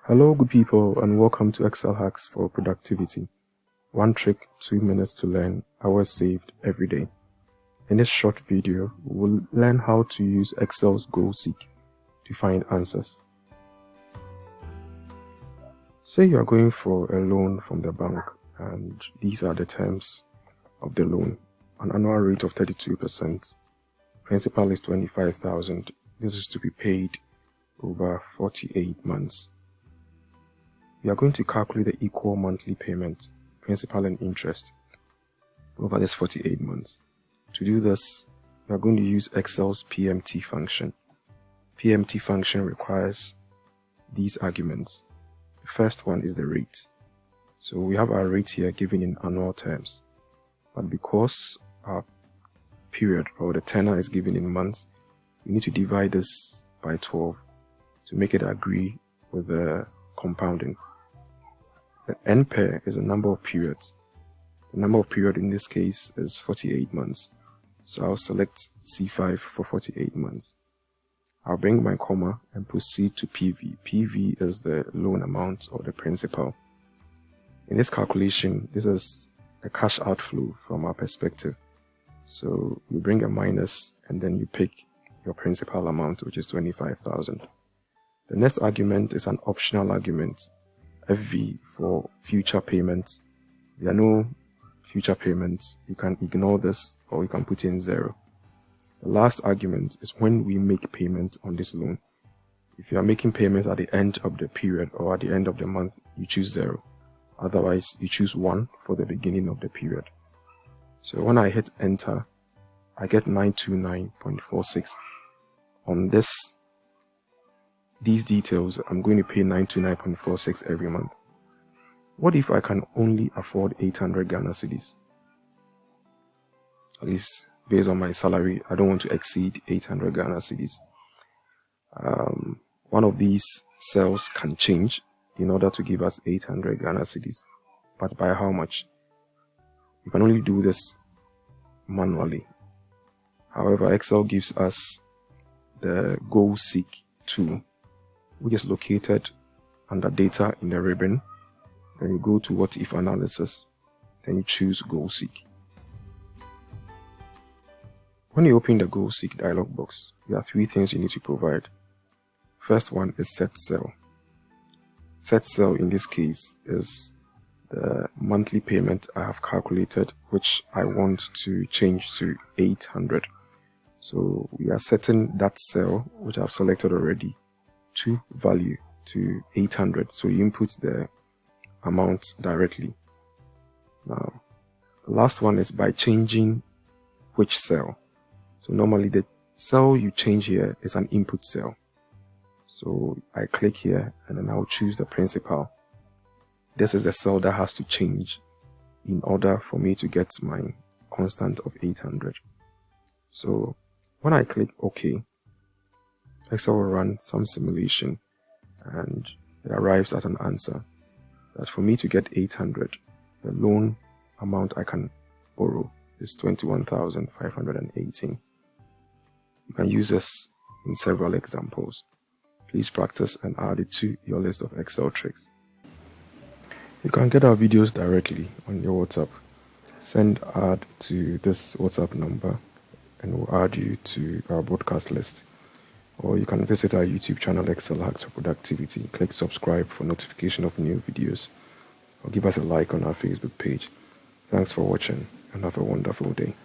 Hello, good people, and welcome to Excel Hacks for Productivity. One trick, 2 minutes to learn, hours saved every day. In this short video, we'll learn how to use Excel's Goal Seek to find answers. Say you are going for a loan from the bank, and these are the terms of the loan. An annual rate of 32%. Principal is 25,000. This is to be paid over 48 months. We are going to calculate the equal monthly payment, principal and interest, over this 48 months. To do this, we are going to use Excel's PMT function. PMT function requires these arguments. The first one is the rate. So we have our rate here given in annual terms. But because our period or the tenor is given in months, we need to divide this by 12 to make it agree with the compounding. The n pair is the number of periods. The number of period in this case is 48 months. So I'll select C5 for 48 months. I'll bring my comma and proceed to PV. PV is the loan amount or the principal. In this calculation, this is a cash outflow from our perspective. So you bring a minus and then you pick your principal amount, which is 25,000. The next argument is an optional argument, FV, for future payments. There are no future payments. You can ignore this or you can put in 0. The last argument is when we make payment on this loan. If you are making payments at the end of the period or at the end of the month, you choose 0. Otherwise, you choose 1 for the beginning of the period. So when I hit enter, I get 929.46. On these details, I'm going to pay 929.46 every month. What if I can only afford 800 Ghana cedis? At least based on my salary, I don't want to exceed 800 Ghana cedis. One of these cells can change in order to give us 800 Ghana cedis. But by how much? You can only do this manually. However, Excel gives us the Goal Seek tool, which is located under Data in the ribbon. Then you go to What If Analysis. Then you choose Goal Seek. When you open the Goal Seek dialog box, there are 3 things you need to provide. First one is set cell. Set cell in this case is the monthly payment I have calculated, which I want to change to 800. So we are setting that cell, which I've selected already, to value to 800. So you input the amount directly. Now, the last one is by changing which cell. So normally the cell you change here is an input cell. So I click here and then I'll choose the principal. This is the cell that has to change in order for me to get my constant of 800. So when I click OK, Excel will run some simulation and it arrives at an answer that for me to get 800, the loan amount I can borrow is 21,518. You can use this in several examples. Please practice and add it to your list of Excel tricks. You can get our videos directly on your WhatsApp. Send add to this WhatsApp number and we'll add you to our broadcast list. Or you can visit our YouTube channel Excel Hacks for Productivity. Click subscribe for notification of new videos. Or give us a like on our Facebook page. Thanks for watching and have a wonderful day.